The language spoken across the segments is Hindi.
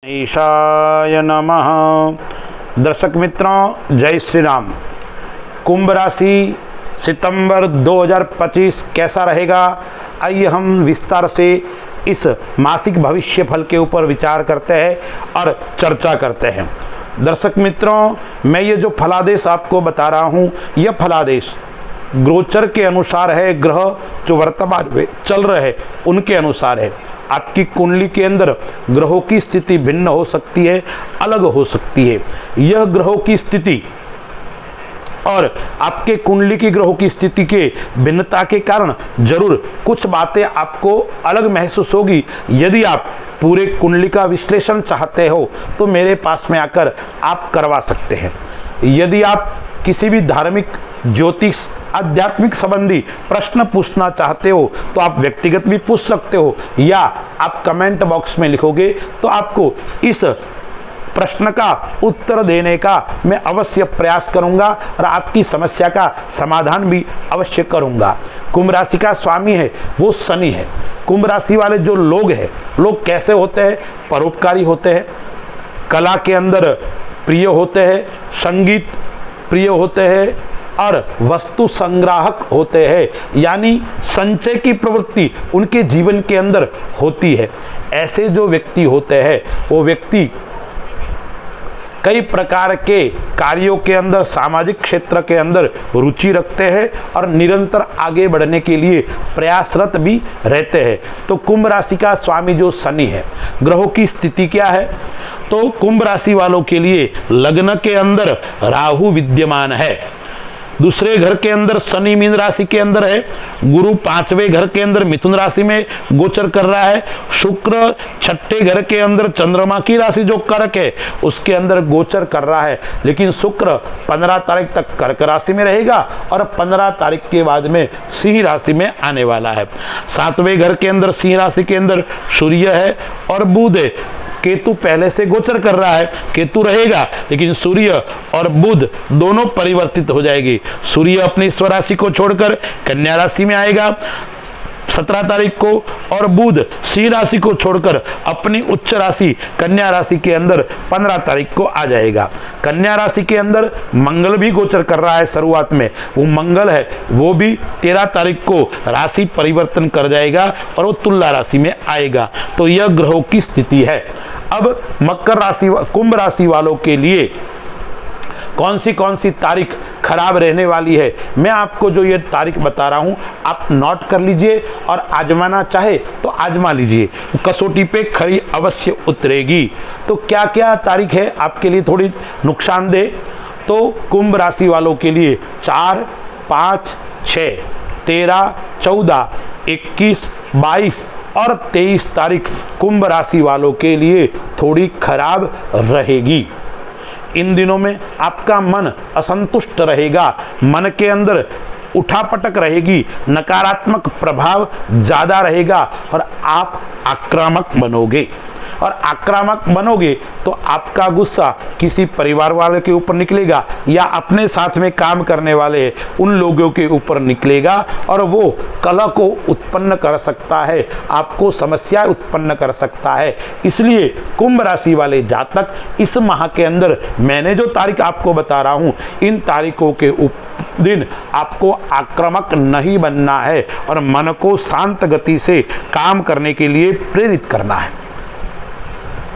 ईशाय नमः। दर्शक मित्रों, जय श्री राम। कुंभ राशि सितंबर 2025 कैसा रहेगा, आइए हम विस्तार से इस मासिक भविष्य फल के ऊपर विचार करते हैं और चर्चा करते हैं। दर्शक मित्रों, मैं ये जो फलादेश आपको बता रहा हूँ, यह फलादेश गोचर के अनुसार है, ग्रह जो वर्तमान में चल रहे हैं उनके अनुसार है। आपकी कुंडली के अंदर ग्रहों की स्थिति भिन्न हो सकती है, अलग हो सकती है। यह ग्रहों की स्थिति और आपके कुंडली की ग्रहों की स्थिति के भिन्नता के कारण जरूर कुछ बातें आपको अलग महसूस होगी। यदि आप पूरे कुंडली का विश्लेषण चाहते हो तो मेरे पास में आकर आप करवा सकते हैं। यदि आप किसी भी धार्मिक, ज्योतिष, आध्यात्मिक संबंधी प्रश्न पूछना चाहते हो तो आप व्यक्तिगत भी पूछ सकते हो, या आप कमेंट बॉक्स में लिखोगे तो आपको इस प्रश्न का उत्तर देने का मैं अवश्य प्रयास करूंगा और आपकी समस्या का समाधान भी अवश्य करूंगा। कुंभ राशि का स्वामी है वो शनि है। कुंभ राशि वाले जो लोग हैं, लोग कैसे होते हैं? परोपकारी होते हैं, कला के अंदर प्रिय होते हैं, संगीत प्रिय होते हैं और वस्तु संग्राहक होते हैं, यानी संचय की प्रवृत्ति उनके जीवन के अंदर होती है। ऐसे जो व्यक्ति होते हैं वो व्यक्ति कई प्रकार के कार्यों के अंदर, सामाजिक क्षेत्र के अंदर रुचि रखते हैं और निरंतर आगे बढ़ने के लिए प्रयासरत भी रहते हैं। तो कुंभ राशि का स्वामी जो शनि है, ग्रहों की स्थिति क्या है? तो कुंभ राशि वालों के लिए लग्न के अंदर राहु विद्यमान है, दूसरे घर के अंदर शनि मीन राशि के अंदर है, गुरु पांचवें घर के अंदर मिथुन राशि में गोचर कर रहा है, शुक्र छठे घर के अंदर चंद्रमा की राशि जो कर्क है उसके अंदर गोचर कर रहा है। लेकिन शुक्र 15 तारीख तक कर्क राशि में रहेगा और 15 तारीख के बाद में सिंह राशि में आने वाला है। सातवें घर के अंदर सिंह राशि के अंदर सूर्य है और बुध है। केतु पहले से गोचर कर रहा है, केतु रहेगा लेकिन सूर्य और बुध दोनों परिवर्तित हो जाएगी। सूर्य अपनी स्वराशि को छोड़कर कन्या राशि में आएगा 17 तारीख को और बुध सिंह राशि को छोड़कर अपनी उच्च राशि कन्या राशि के अंदर 15 तारीख को आ जाएगा। कन्या राशि के अंदर मंगल भी गोचर कर रहा है। शुरुआत में वो मंगल है, वो भी 13 तारीख को राशि परिवर्तन कर जाएगा और वो तुला राशि में आएगा। तो यह ग्रहों की स्थिति है। अब मकर राशि, कुंभ राशि वालों के लिए कौन सी तारीख खराब रहने वाली है, मैं आपको जो ये तारीख बता रहा हूं आप नोट कर लीजिए और आजमाना चाहे तो आजमा लीजिए, कसौटी पे खरी अवश्य उतरेगी। तो क्या क्या तारीख है आपके लिए थोड़ी नुकसानदेह? तो कुंभ राशि वालों के लिए 4, 5, 6, 13, 14, 21, 22 और 23 तारीख कुंभ राशि वालों के लिए थोड़ी खराब रहेगी। इन दिनों में आपका मन असंतुष्ट रहेगा, मन के अंदर उठापटक रहेगी, नकारात्मक प्रभाव ज़्यादा रहेगा और आप आक्रामक बनोगे। और आक्रामक बनोगे तो आपका गुस्सा किसी परिवार वाले के ऊपर निकलेगा या अपने साथ में काम करने वाले उन लोगों के ऊपर निकलेगा और वो कलह को उत्पन्न कर सकता है, आपको समस्या उत्पन्न कर सकता है। इसलिए कुंभ राशि वाले जातक इस माह के अंदर मैंने जो तारीख आपको बता रहा हूँ, इन तारीखों के दिन आपको आक्रामक नहीं बनना है और मन को शांत गति से काम करने के लिए प्रेरित करना है।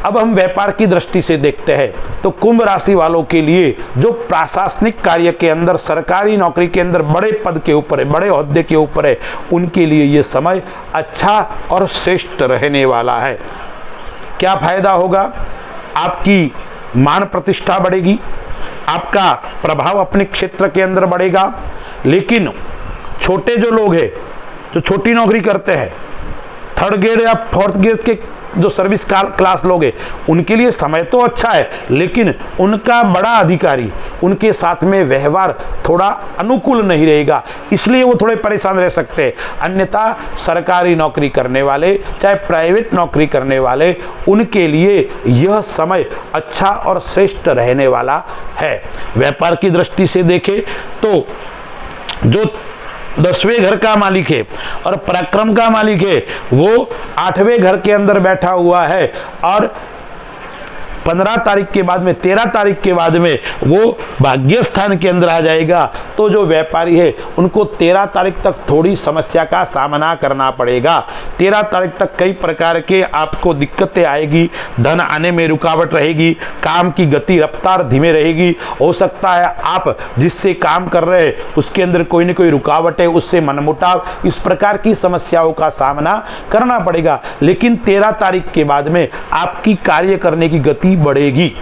अब हम व्यापार की दृष्टि से देखते हैं तो कुंभ राशि वालों के लिए जो प्रशासनिक कार्य के अंदर, सरकारी नौकरी के अंदर बड़े पद के ऊपर है, बड़े ओहदे के ऊपर है, उनके लिए ये समय अच्छा और श्रेष्ठ रहने वाला है। क्या फायदा होगा? आपकी मान प्रतिष्ठा बढ़ेगी, आपका प्रभाव अपने क्षेत्र के अंदर बढ़ेगा। लेकिन छोटे जो लोग हैं, जो छोटी नौकरी करते हैं, थर्ड ग्रेड या फोर्थ ग्रेड के जो सर्विस क्लास लोग हैं, उनके लिए समय तो अच्छा है, लेकिन उनका बड़ा अधिकारी उनके साथ में व्यवहार थोड़ा अनुकूल नहीं रहेगा, इसलिए वो थोड़े परेशान रह सकते हैं। अन्यथा सरकारी नौकरी करने वाले, चाहे प्राइवेट नौकरी करने वाले, उनके लिए यह समय अच्छा और श्रेष्ठ रहने वाला है। व्यापार की दृष्टि से देखें तो जो 10वें घर का मालिक है और पराक्रम का मालिक है, वो 8वें घर के अंदर बैठा हुआ है और 15 तारीख के बाद में, 13 तारीख के बाद में वो भाग्य स्थान के अंदर आ जाएगा। तो जो व्यापारी है उनको 13 तारीख तक थोड़ी समस्या का सामना करना पड़ेगा। 13 तारीख तक कई प्रकार के आपको दिक्कतें आएगी, धन आने में रुकावट रहेगी, काम की गति रफ्तार धीमे रहेगी। हो सकता है आप जिससे काम कर रहे हैं उसके अंदर कोई न कोई रुकावट है, उससे मनमुटाव, इस प्रकार की समस्याओं का सामना करना पड़ेगा। लेकिन 13 तारीख के बाद में आपकी कार्य करने की गति बढ़ेगी,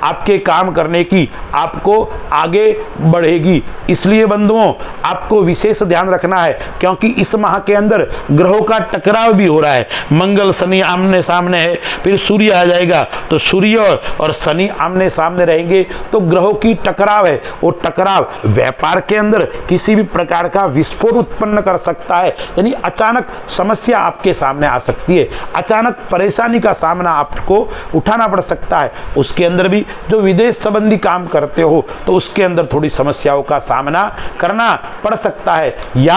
आपके काम करने की आपको आगे बढ़ेगी। इसलिए बंधुओं आपको विशेष ध्यान रखना है, क्योंकि इस माह के अंदर ग्रहों का टकराव भी हो रहा है। मंगल शनि आमने सामने है, फिर सूर्य आ जाएगा, तो सूर्य और शनि आमने सामने रहेंगे तो ग्रहों की टकराव है। वो टकराव व्यापार के अंदर किसी भी प्रकार का विस्फोट उत्पन्न कर सकता है, यानी अचानक समस्या आपके सामने आ सकती है, अचानक परेशानी का सामना आपको उठाना पड़ सकता है। उसके अंदर भी जो विदेश संबंधी काम करते हो तो उसके अंदर थोड़ी समस्याओं का सामना करना पड़ सकता है, या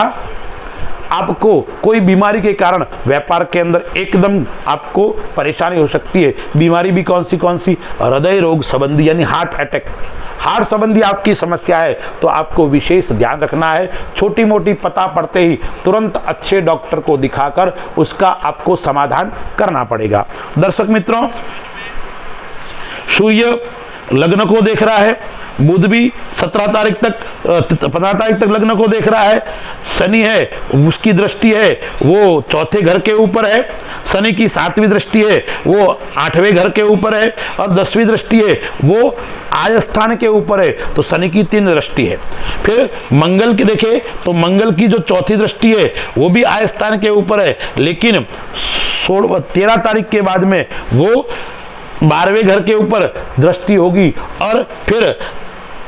आपको कोई बीमारी के कारण व्यापार के अंदर एकदम आपको परेशानी हो सकती है। बीमारी भी कौन सी, हृदय रोग संबंधी यानी हार्ट अटैक, हार्ट संबंधी आपकी समस्या है तो आपको विशेष ध्यान रखना है। छोटी मोटी पता पड़ते ही तुरंत अच्छे डॉक्टर को दिखाकर उसका आपको समाधान करना पड़ेगा। दर्शक मित्रों, सूर्य लग्न को देख रहा है, बुध भी 17 तारीख तक 15 तारीख तक लग्न को देख रहा है। शनि है, उसकी दृष्टि है वो चौथे घर के ऊपर है, शनि की 7वीं दृष्टि है वो 8वें घर के ऊपर है, और 10वीं दृष्टि है वो आय स्थान के ऊपर है, तो शनि की 3 दृष्टि है। फिर मंगल की देखे तो मंगल की जो चौथी दृष्टि है वो भी आय स्थान के ऊपर है, लेकिन 13 तारीख के बाद में वो 12वें घर के ऊपर दृष्टि होगी, और फिर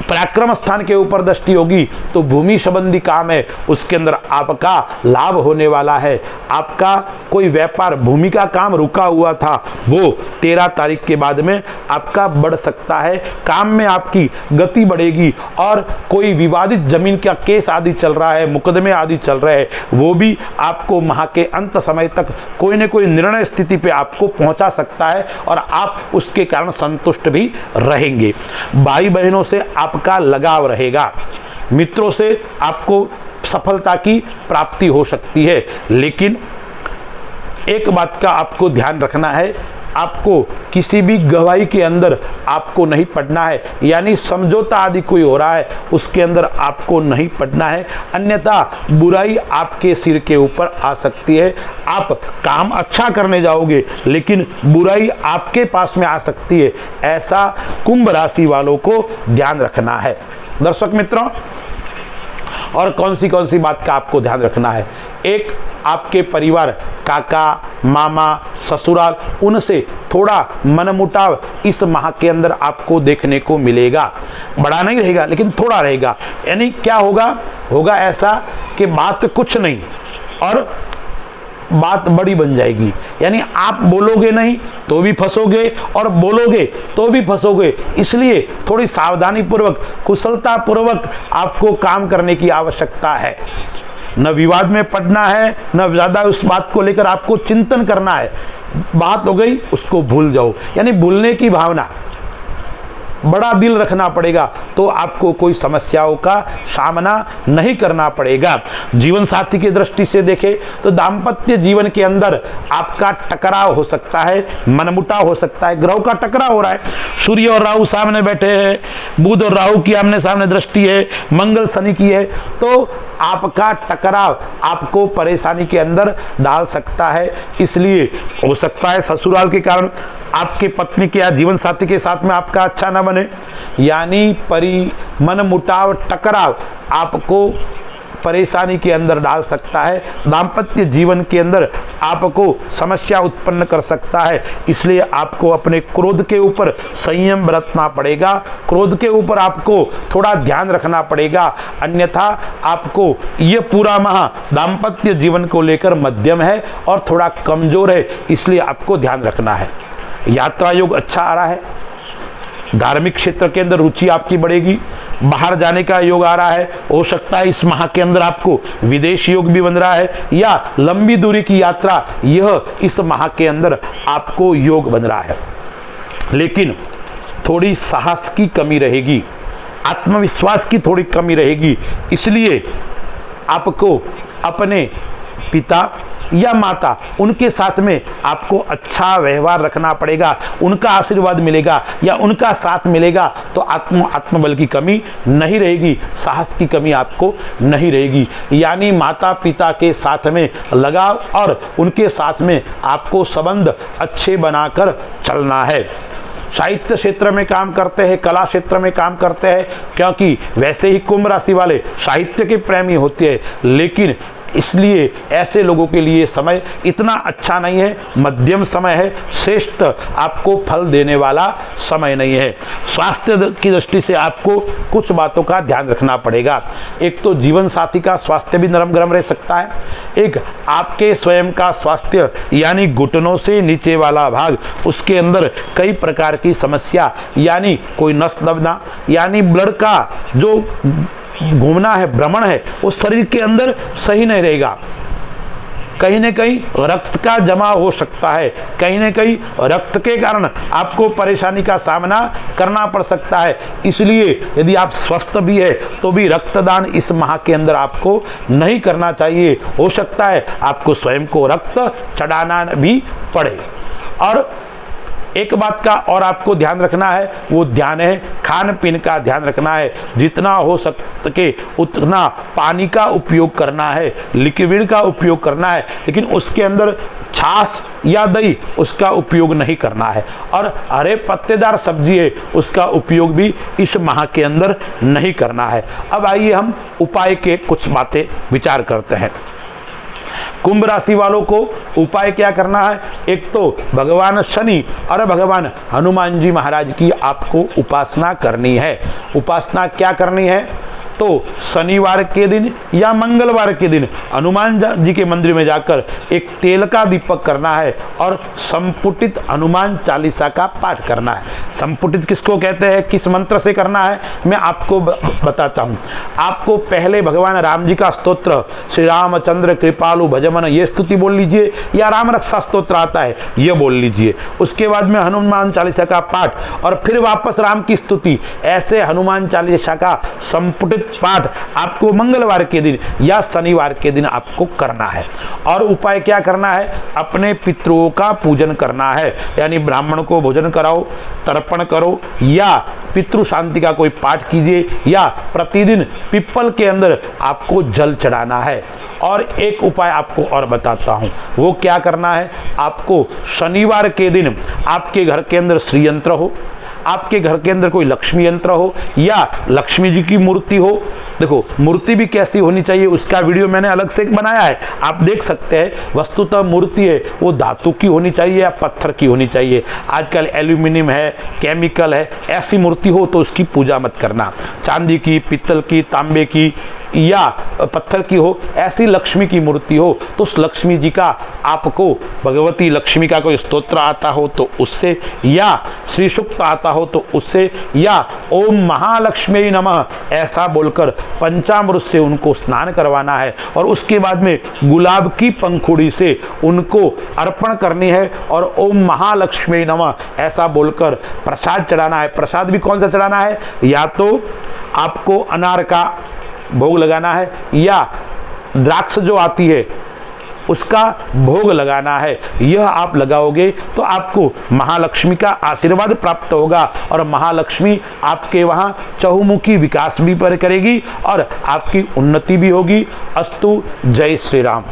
पराक्रम स्थान के ऊपर दृष्टि होगी। तो भूमि संबंधी काम है उसके अंदर आपका लाभ होने वाला है। आपका कोई व्यापार, भूमि का काम रुका हुआ था वो 13 तारीख के बाद में आपका बढ़ सकता है, काम में आपकी गति बढ़ेगी। और कोई विवादित जमीन का केस आदि चल रहा है, मुकदमे आदि चल रहे हैं, वो भी आपको माह के अंत समय तक कोई न कोई निर्णय स्थिति पे आपको पहुंचा सकता है, और आप उसके कारण संतुष्ट भी रहेंगे। भाई बहनों से आपका लगाव रहेगा, मित्रों से आपको सफलता की प्राप्ति हो सकती है। लेकिन एक बात का आपको ध्यान रखना है, आपको किसी भी गवाही के अंदर आपको नहीं पड़ना है, यानी समझौता आदि कोई हो रहा है उसके अंदर आपको नहीं पड़ना है, अन्यथा बुराई आपके सिर के ऊपर आ सकती है। आप काम अच्छा करने जाओगे लेकिन बुराई आपके पास में आ सकती है, ऐसा कुंभ राशि वालों को ध्यान रखना है। दर्शक मित्रों, और कौन सी बात का आपको ध्यान रखना है, एक आपके परिवार, काका, मामा, ससुराल, उनसे थोड़ा मनमुटाव इस माह के अंदर आपको देखने को मिलेगा। बड़ा नहीं रहेगा लेकिन थोड़ा रहेगा, यानी क्या होगा ऐसा कि बात कुछ नहीं और बात बड़ी बन जाएगी, यानी आप बोलोगे नहीं तो भी फंसोगे और बोलोगे तो भी फंसोगे। इसलिए थोड़ी सावधानी पूर्वक, कुशलता पूर्वक आपको काम करने की आवश्यकता है। न विवाद में पड़ना है, न ज्यादा उस बात को लेकर आपको चिंतन करना है। बात हो गई उसको भूल जाओ, यानी भूलने की भावना, बड़ा दिल रखना पड़ेगा तो आपको कोई समस्याओं का सामना नहीं करना पड़ेगा। जीवन साथी की दृष्टि से देखें तो दाम्पत्य जीवन के अंदर आपका टकराव हो सकता है, मनमुटाव हो सकता है, ग्रहों का टकराव हो रहा है। सूर्य और राहु सामने बैठे हैं, बुध और राहु की आमने सामने दृष्टि है, मंगल शनि की है, तो आपका टकराव आपको परेशानी के अंदर डाल सकता है। इसलिए हो सकता है ससुराल के कारण आपके पत्नी के या जीवन साथी के साथ में आपका अच्छा न बने, यानी मनमुटाव, टकराव आपको परेशानी के अंदर डाल सकता है, दाम्पत्य जीवन के अंदर आपको समस्या उत्पन्न कर सकता है। इसलिए आपको अपने क्रोध के ऊपर संयम बरतना पड़ेगा, क्रोध के ऊपर आपको थोड़ा ध्यान रखना पड़ेगा, अन्यथा आपको ये पूरा माह दाम्पत्य जीवन को लेकर मध्यम है और थोड़ा कमजोर है, इसलिए आपको ध्यान रखना है। यात्रा योग अच्छा आ रहा है, धार्मिक क्षेत्र के अंदर रुचि आपकी बढ़ेगी, बाहर जाने का योग आ रहा है, हो सकता है इस माह के अंदर आपको विदेश योग भी बन रहा है या लंबी दूरी की यात्रा, यह इस माह के अंदर आपको योग बन रहा है। लेकिन थोड़ी साहस की कमी रहेगी, आत्मविश्वास की थोड़ी कमी रहेगी। इसलिए आपको अपने पिता या माता, उनके साथ में आपको अच्छा व्यवहार रखना पड़ेगा, उनका आशीर्वाद मिलेगा या उनका साथ मिलेगा तो आत्मबल की कमी नहीं रहेगी, साहस की कमी आपको नहीं रहेगी। यानी माता पिता के साथ में लगाव और उनके साथ में आपको संबंध अच्छे बनाकर चलना है। साहित्य क्षेत्र में काम करते हैं, कला क्षेत्र में काम करते हैं, क्योंकि वैसे ही कुंभ राशि वाले साहित्य के प्रेमी होते हैं, लेकिन इसलिए ऐसे लोगों के लिए समय इतना अच्छा नहीं है, मध्यम समय है, श्रेष्ठ आपको फल देने वाला समय नहीं है। स्वास्थ्य की दृष्टि से आपको कुछ बातों का ध्यान रखना पड़ेगा। एक तो जीवन साथी का स्वास्थ्य भी नरम गरम रह सकता है, एक आपके स्वयं का स्वास्थ्य यानी घुटनों से नीचे वाला भाग, उसके अंदर कई प्रकार की समस्या यानी कोई नस दबना यानी ब्लड का जो घूमना है, भ्रमण है, वो शरीर के अंदर सही नहीं रहेगा। कहीं न कहीं रक्त का जमाव हो सकता है, कहीं न कहीं रक्त के कारण आपको परेशानी का सामना करना पड़ सकता है। इसलिए यदि आप स्वस्थ भी है तो भी रक्तदान इस माह के अंदर आपको नहीं करना चाहिए। हो सकता है आपको स्वयं को रक्त चढ़ाना भी पड़े। और एक बात का और आपको ध्यान रखना है, वो ध्यान है खान पीन का ध्यान रखना है। जितना हो सके उतना पानी का उपयोग करना है, लिक्विड का उपयोग करना है, लेकिन उसके अंदर छाछ या दही उसका उपयोग नहीं करना है। और हरे पत्तेदार सब्जी है उसका उपयोग भी इस माह के अंदर नहीं करना है। अब आइए हम उपाय के कुछ बातें विचार करते हैं। कुंभ राशि वालों को उपाय क्या करना है? एक तो भगवान शनि और भगवान हनुमान जी महाराज की आपको उपासना करनी है। उपासना क्या करनी है? तो शनिवार के दिन या मंगलवार के दिन हनुमान जी के मंदिर में जाकर एक तेल का दीपक करना है और संपुटित हनुमान चालीसा का पाठ करना है। संपुटित किसको कहते हैं, किस मंत्र से करना है, मैं आपको बताता हूँ। आपको पहले भगवान राम जी का स्तोत्र श्री रामचंद्र कृपालु भजमन ये स्तुति बोल लीजिए, या राम रक्षा स्तोत्र आता है ये बोल लीजिए। उसके बाद में हनुमान चालीसा का पाठ और फिर वापस राम की स्तुति, ऐसे हनुमान चालीसा का संपुटित पाठ आपको मंगलवार के दिन या शनिवार के दिन आपको करना है। और उपाय क्या करना है? अपने पितरों का पूजन करना है, यानी ब्राह्मण को भोजन कराओ, तर्पण करो, या पितृ शांति का कोई पाठ कीजिए, या प्रतिदिन पीपल के अंदर आपको जल चढ़ाना है। और एक उपाय आपको और बताता हूं, वो क्या करना है? आपको शनिवार के दिन आपके घर के अंदर श्री यंत्र हो, आपके घर के अंदर कोई लक्ष्मी यंत्र हो या लक्ष्मी जी की मूर्ति हो। देखो मूर्ति भी कैसी होनी चाहिए उसका वीडियो मैंने अलग से बनाया है, आप देख सकते हैं। वस्तुतः मूर्ति है वो धातु की होनी चाहिए या पत्थर की होनी चाहिए। आजकल एल्यूमिनियम है, केमिकल है, ऐसी मूर्ति हो तो उसकी पूजा मत करना। चांदी की, पित्तल की, तांबे की या पत्थर की हो, ऐसी लक्ष्मी की मूर्ति हो तो उस लक्ष्मी जी का आपको भगवती लक्ष्मी का कोई स्तोत्र आता हो तो उससे, या श्री सूक्त आता हो तो उससे, या ओम महालक्ष्मी नमः ऐसा बोलकर पंचामृत से उनको स्नान करवाना है। और उसके बाद में गुलाब की पंखुड़ी से उनको अर्पण करनी है और ओम महालक्ष्मी नमः ऐसा बोलकर प्रसाद चढ़ाना है। प्रसाद भी कौन सा चढ़ाना है? या तो आपको अनार का भोग लगाना है या द्राक्ष जो आती है उसका भोग लगाना है। यह आप लगाओगे तो आपको महालक्ष्मी का आशीर्वाद प्राप्त होगा और महालक्ष्मी आपके वहां चहुमुखी विकास भी करेगी और आपकी उन्नति भी होगी। अस्तु। जय श्री राम।